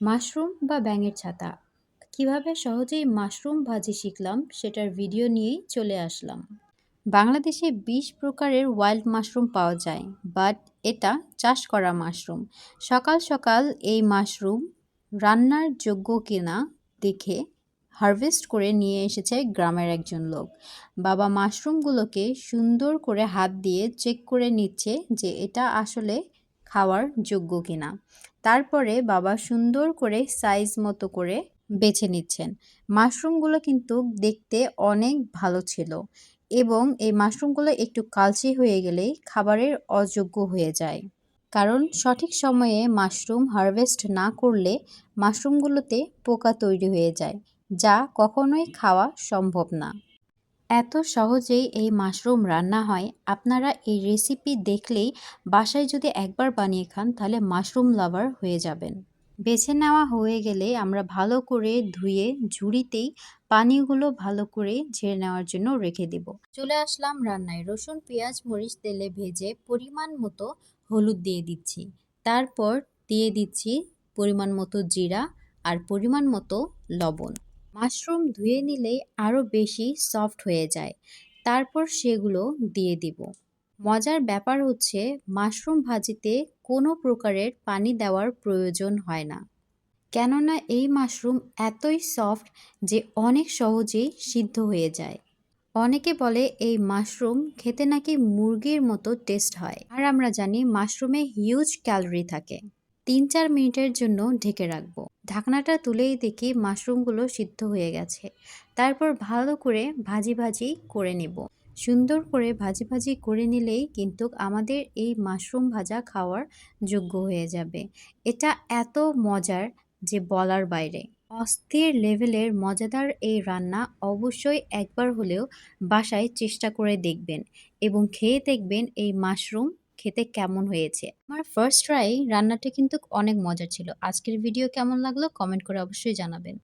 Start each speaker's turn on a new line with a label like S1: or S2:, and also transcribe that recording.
S1: Mushroom বা ব্যাঙের ছাতা কিভাবে সহজেই মাশরুম ভাজি শিখলাম সেটার ভিডিও নিয়েই চলে আসলাম। বাংলাদেশে ২০ প্রকারের ওয়াইল্ড মাশরুম পাওয়া যায়, বাট এটা চাষ করা মাশরুম। সকাল সকাল এই মাশরুম রান্নার যোগ্য কিনা দেখে হারভেস্ট করে নিয়ে এসেছে গ্রামের একজন লোক। বাবা মাশরুমগুলোকে সুন্দর করে হাত দিয়ে চেক করে নিচ্ছে যে এটা আসলে খাওয়ার যোগ্য কিনা। তারপরে বাবা সুন্দর করে সাইজ মতো করে বেছে নিচ্ছেন। মাশরুমগুলো কিন্তু দেখতে অনেক ভালো ছিল এবং এই মাশরুমগুলো একটু কালচে হয়ে গেলেই খাবারের অযোগ্য হয়ে যায়। কারণ সঠিক সময়ে মাশরুম হারভেস্ট না করলে মাশরুমগুলোতে পোকা তৈরি হয়ে যায়, যা কখনোই খাওয়া সম্ভব না। এত সহজেই এই মাশরুম রান্না হয়, আপনারা এই রেসিপি দেখলেই বাসায় যদি একবার বানিয়ে খান তাহলে মাশরুম লাভার হয়ে যাবেন। বেছে নেওয়া হয়ে গেলে আমরা ভালো করে ধুয়ে ঝুড়িতেই পানিগুলো ভালো করে ঝেড়ে নেওয়ার জন্য রেখে দিব। চলে আসলাম রান্নায়। রসুন, পেঁয়াজ, মরিচ তেলে ভেজে পরিমাণ মতো হলুদ দিয়ে দিচ্ছি। তারপর দিয়ে দিচ্ছি পরিমাণ মতো জিরা আর পরিমাণ মতো লবণ। মাশরুম ধুয়ে নিলেই আরও বেশি সফট হয়ে যায়। তারপর সেগুলো দিয়ে দিব। মজার ব্যাপার হচ্ছে মাশরুম ভাজিতে কোনো প্রকারের পানি দেওয়ার প্রয়োজন হয় না, কেননা এই মাশরুম এতই সফট যে অনেক সহজেই সিদ্ধ হয়ে যায়। অনেকে বলে এই মাশরুম খেতে নাকি মুরগির মতো টেস্ট হয়, আর আমরা জানি মাশরুমে হিউজ ক্যালোরি থাকে। ৩-৪ মিনিটের জন্য ঢেকে রাখবো। ঢাকনাটা তুলেই দেখি মাশরুমগুলো সিদ্ধ হয়ে গেছে। তারপর ভালো করে ভাজি ভাজি করে নেব। সুন্দর করে ভাজি ভাজি করে নিলেই কিন্তু আমাদের এই মাশরুম ভাজা খাওয়ার যোগ্য হয়ে যাবে। এটা এত মজার যে বলার বাইরে। অস্থির লেভেলের মজাদার এই রান্না অবশ্যই একবার হলেও বাসায় চেষ্টা করে দেখবেন এবং খেয়ে দেখবেন এই মাশরুম খেতে কেমন হয়েছে। আমার ফার্স্ট ট্রাই রান্নাটা কিন্তু অনেক মজা ছিল। আজকের ভিডিও কেমন লাগলো কমেন্ট করে অবশ্যই জানাবেন।